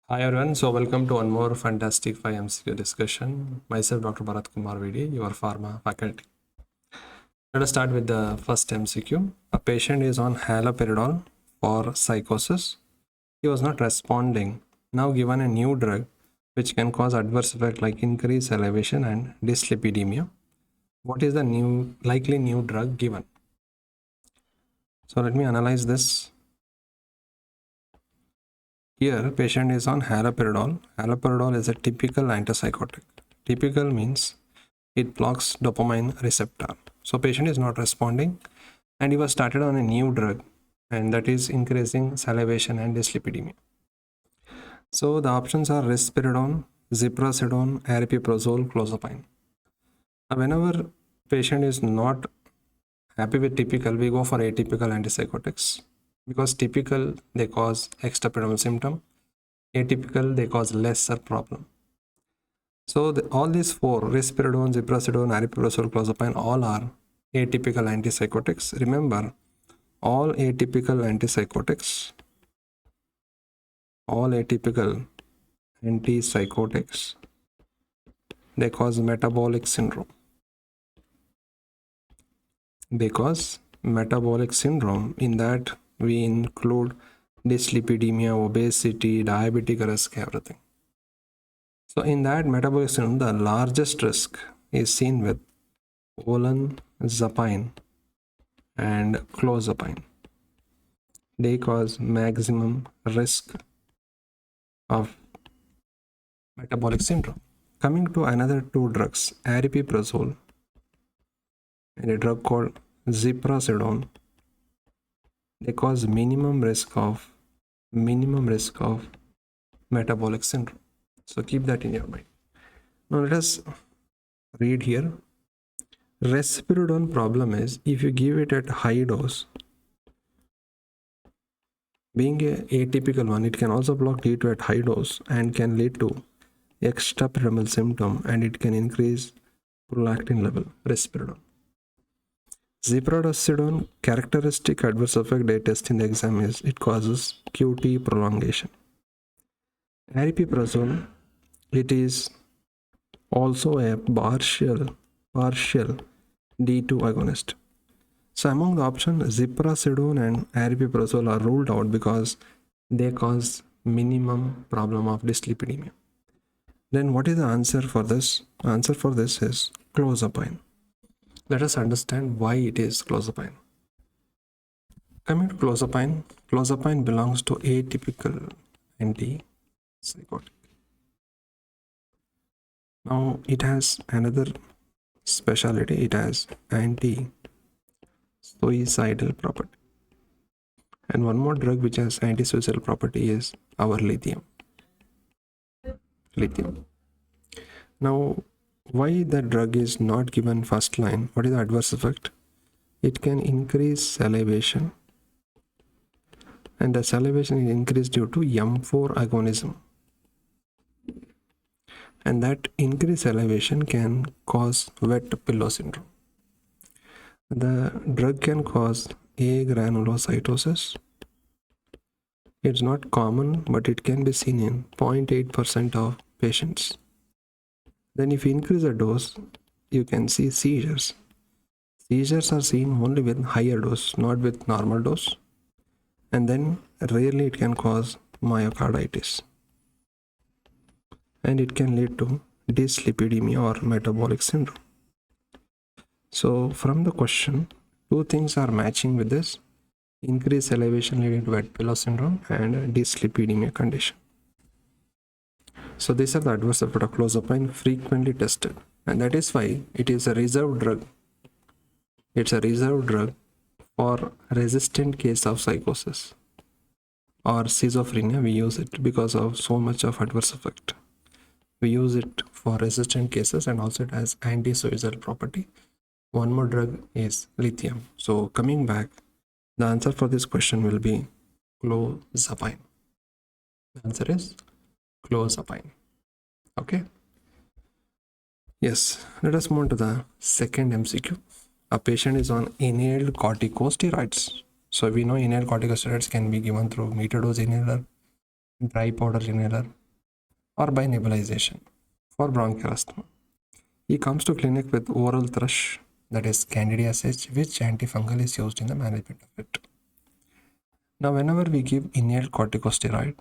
Hi everyone, so welcome to one more fantastic 5 MCQ discussion. Myself Dr. BHARATH Kumar VD, your pharma faculty. Let us start with the first MCQ. A patient is on haloperidol for psychosis. He was not responding. Now given a new drug which can cause adverse effect like increased elevation and dyslipidemia. What is the likely new drug given? So let me analyze this. Here, patient is on haloperidol. Haloperidol is a typical antipsychotic. Typical means it blocks dopamine receptor. So patient is not responding and he was started on a new drug and that is increasing salivation and dyslipidemia. So the options are risperidone, ziprasidone, aripiprazole, clozapine. Now whenever patient is not happy with typical, we go for atypical antipsychotics because typical they cause extrapyramidal symptom, atypical they cause lesser problem. So all these four, risperidone, ziprasidone, aripiprazole, clozapine, all are atypical antipsychotics. Remember, all atypical antipsychotics they cause metabolic syndrome. In that we include dyslipidemia, obesity, diabetic risk, everything. So in that metabolic syndrome, the largest risk is seen with olanzapine and clozapine. They cause maximum risk of metabolic syndrome. Coming to another two drugs, aripiprazole and a drug called ziprasidone, they cause minimum risk of metabolic syndrome. So keep that in your mind. Now let us read here. Risperidone problem is if you give it at high dose, being a atypical one, it can also block T2 at high dose and can lead to extrapyramidal symptom and it can increase prolactin level. Risperidone. Ziprasidone characteristic adverse effect they test in the exam is it causes QT prolongation. Aripiprazole, it is also a partial D2 agonist. So among the options, ziprasidone and aripiprazole are ruled out because they cause minimum problem of dyslipidemia. Then what is the answer for this? Answer for this is clozapine. Let us understand why it is clozapine. Coming to clozapine, clozapine belongs to atypical antipsychotic. Now it has another specialty, it has anti-suicidal property. And one more drug which has anti-suicidal property is our lithium. Now, why the drug is not given first line? What is the adverse effect? It can increase salivation, and the salivation is increased due to M4 agonism. And that increased salivation can cause wet pillow syndrome. The drug can cause agranulocytosis. It's not common, but it can be seen in 0.8% of patients. Then if you increase the dose, you can see seizures. Seizures are seen only with higher dose, not with normal dose. And then rarely it can cause myocarditis. And it can lead to dyslipidemia or metabolic syndrome. So from the question, two things are matching with this: increased elevation leading to wet pillow syndrome and dyslipidemia condition. So these are the adverse effects of clozapine frequently tested, and that is why it is a reserved drug. It's a reserved drug for resistant case of psychosis or schizophrenia. We use it because of so much of adverse effect. We use it for resistant cases, and also it has anti-suicidal property. One more drug is lithium. So coming back, the answer for this question will be clozapine. The answer is clozapine. Okay. Yes, let us move on to the second MCQ. A patient is on inhaled corticosteroids. So we know inhaled corticosteroids can be given through metered dose inhaler, dry powder inhaler, or by nebulization for bronchial asthma. He comes to clinic with oral thrush, that is candidiasis, which antifungal is used in the management of it. Now, whenever we give inhaled corticosteroid,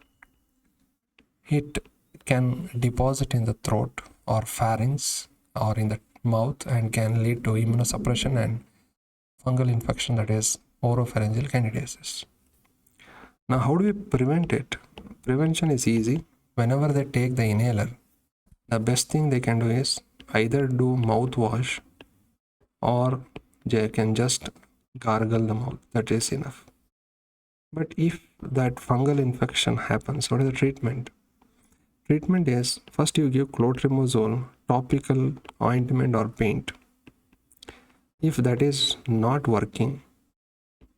it can deposit in the throat or pharynx or in the mouth and can lead to immunosuppression and fungal infection, that is oropharyngeal candidiasis. Now, how do we prevent it? Prevention is easy. Whenever they take the inhaler, the best thing they can do is either do mouthwash or they can just gargle the mouth. That is enough. But if that fungal infection happens, what is the treatment? Treatment is first you give clotrimazole, topical ointment or paint. If that is not working,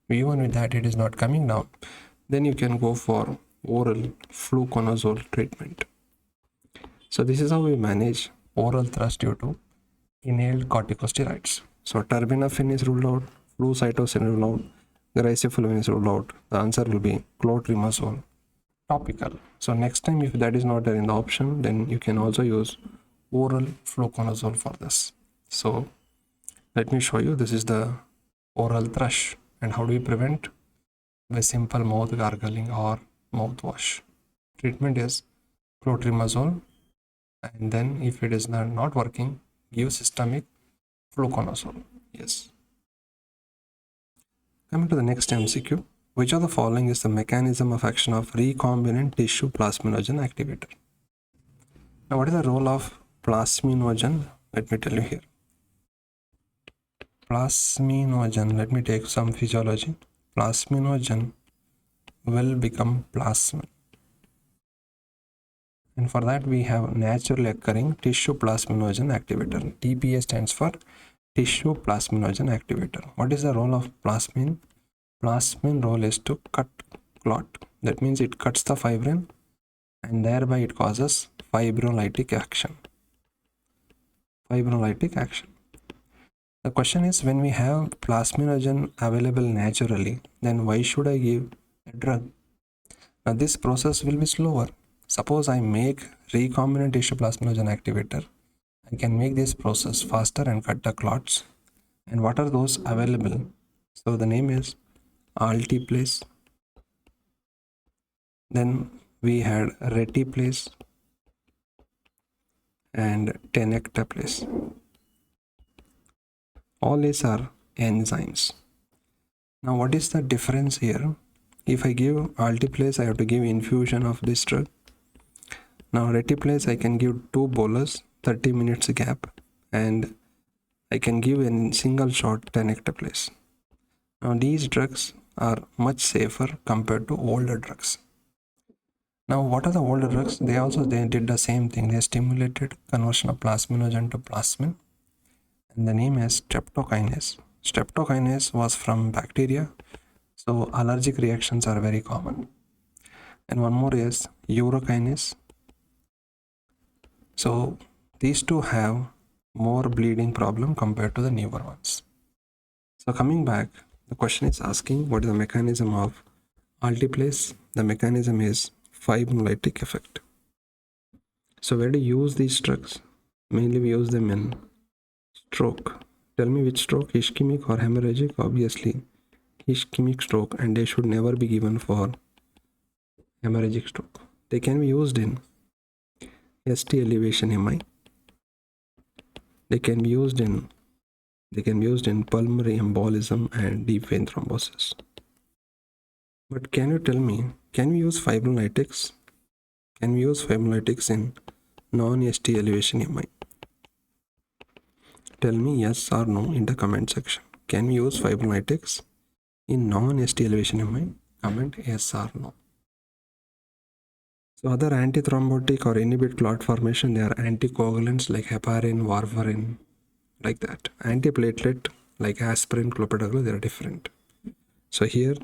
even with that it is not coming down, then you can go for oral fluconazole treatment. So this is how we manage oral thrush due to inhaled corticosteroids. So terbinafine is ruled out, flucytosine ruled out, gracefulin is ruled out. The answer will be clotrimazole topical. So next time if that is not there in the option, then you can also use oral fluconazole for this. So let me show you. This is the oral thrush, and how do we prevent? By simple mouth gargling or mouthwash. Treatment is clotrimazole, and then if it is not working, give systemic fluconazole. Yes. Coming to the next MCQ. Which of the following is the mechanism of action of recombinant tissue plasminogen activator? Now, what is the role of plasminogen? Let me tell you here. Plasminogen, let me take some physiology. Plasminogen will become plasmin. And for that, we have naturally occurring tissue plasminogen activator. TPA stands for tissue plasminogen activator. What is the role of plasmin? Plasmin role is to cut clot. That means it cuts the fibrin and thereby it causes fibrinolytic action. Fibrinolytic action. The question is, when we have plasminogen available naturally, then why should I give a drug? Now this process will be slower. Suppose I make recombinant tissue plasminogen activator, I can make this process faster and cut the clots. And what are those available? So the name is altiplase. Then we had retiplase and tenecteplase. All these are enzymes. Now what is the difference here? If I give altiplase, I have to give infusion of this drug. Now retiplase, I can give 2 bolus, 30 minutes gap, and I can give in single shot tenecteplase. Now these drugs are much safer compared to older drugs. Now what are the older drugs? They did the same thing. They stimulated conversion of plasminogen to plasmin, and the name is streptokinase. Streptokinase was from bacteria, so allergic reactions are very common. And one more is urokinase. So these two have more bleeding problem compared to the newer ones. So coming back, the question is asking what is the mechanism of altiplase. The mechanism is fibrinolytic effect. So where do you use these drugs? Mainly we use them in stroke. Tell me which stroke, ischemic or hemorrhagic? Obviously ischemic stroke, and they should never be given for hemorrhagic stroke. They can be used in ST elevation MI. They can be used in pulmonary embolism and deep vein thrombosis. But can you tell me, can we use fibrinolytics? Can we use fibrinolytics in non-ST elevation MI? Tell me yes or no in the comment section. Can we use fibrinolytics in non-ST elevation MI? Comment yes or no. So other antithrombotic or inhibit clot formation, they are anticoagulants like heparin, warfarin, like that. Antiplatelet like aspirin, clopidogrel, they are different. So here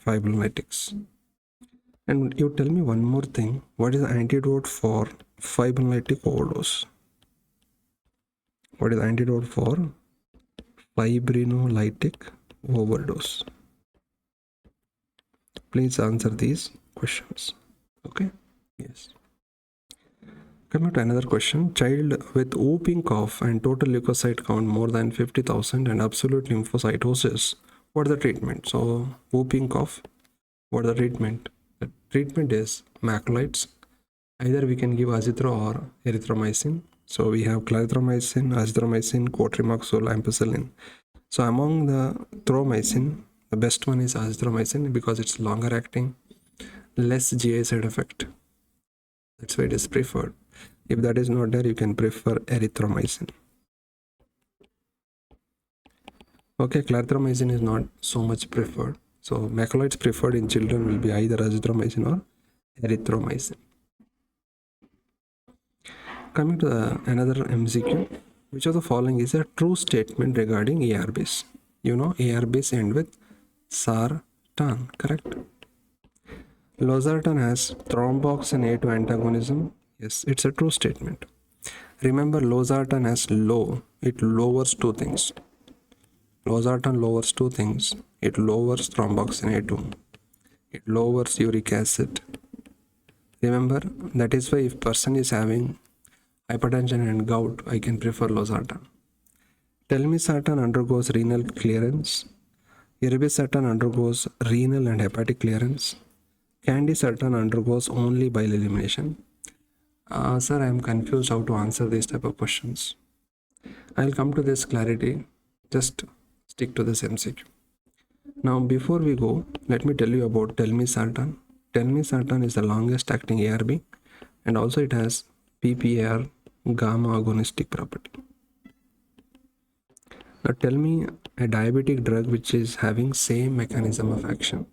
fibrinolytics. And you tell me one more thing. What is the antidote for fibrinolytic overdose? What is the antidote for fibrinolytic overdose? Please answer these questions. Okay, yes. Coming to another question, child with whooping cough and total leukocyte count more than 50,000 and absolute lymphocytosis, what is the treatment? So whooping cough, what is the treatment? The treatment is macrolides. Either we can give azithro or erythromycin. So we have clarithromycin, azithromycin, cotrimoxazole, ampicillin. So among the thromycin, the best one is azithromycin because it's longer acting, less GI side effect. That's why it is preferred. If that is not there, you can prefer erythromycin. Okay, clarithromycin is not so much preferred. So macrolides preferred in children will be either azithromycin or erythromycin. Coming to another MCQ, which of the following is a true statement regarding ARBs? You know, ARBs end with sartan, correct? Losartan has thromboxane A2 antagonism. Yes, it's a true statement. Remember, losartan has low. It lowers two things. Losartan lowers two things. It lowers thromboxane A2. It lowers uric acid. Remember, that is why if person is having hypertension and gout, I can prefer losartan. Telmisartan undergoes renal clearance. Irbesartan undergoes renal and hepatic clearance. Candesartan undergoes only bile elimination. Sir, I am confused how to answer these type of questions. I'll come to this clarity. Just stick to this MCQ. Now, before we go, let me tell you about telmisartan. Telmisartan is the longest acting ARB and also it has PPAR gamma agonistic property. Now tell me a diabetic drug which is having same mechanism of action.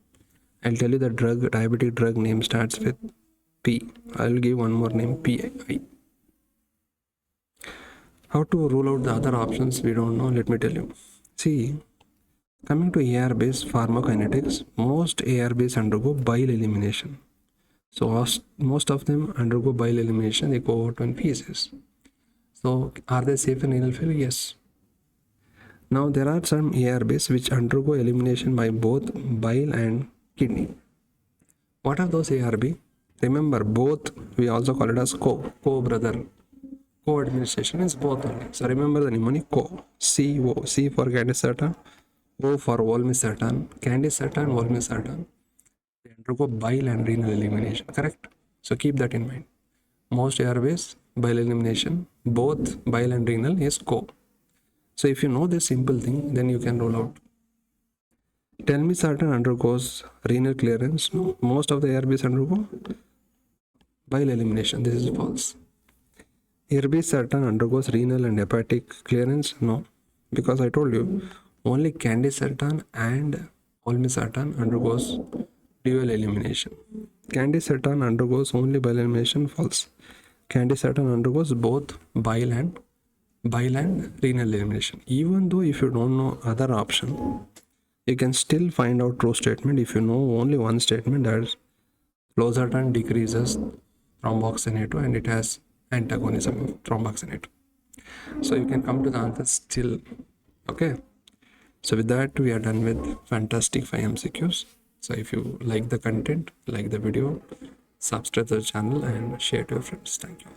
I'll tell you the diabetic drug name starts with P. I'll give one more name, PI. How to rule out the other options we don't know, let me tell you. See, coming to ARBs pharmacokinetics, most ARBs undergo bile elimination. So most of them undergo bile elimination, they go out in feces. So are they safe in renal failure? Yes. Now there are some ARBs which undergo elimination by both bile and kidney. What are those ARB? Remember, both we also call it as co-brother. Co-administration is both only. So remember the mnemonic CO. C for candesartan, O for olmesartan. Candesartan, olmesartan. They undergo bile and renal elimination, correct? So keep that in mind. Most ARBs, bile elimination, both bile and renal is CO. So if you know this simple thing, then you can rule out. Telmisartan undergoes renal clearance. No, most of the ARBs undergo bile elimination. This is false. Irbesartan undergoes renal and hepatic clearance. No, because I told you only candesartan and olmesartan undergoes dual elimination. Candesartan undergoes only bile elimination. False. Candesartan undergoes both bile and renal elimination. Even though if you don't know other option, you can still find out true statement if you know only one statement, that is losartan decreases thromboxane A2 and it has antagonism of thromboxane A2. So you can come to the answer still. Okay. So with that, we are done with fantastic 5 MCQs. So if you like the content, like the video, subscribe to the channel and share to your friends. Thank you.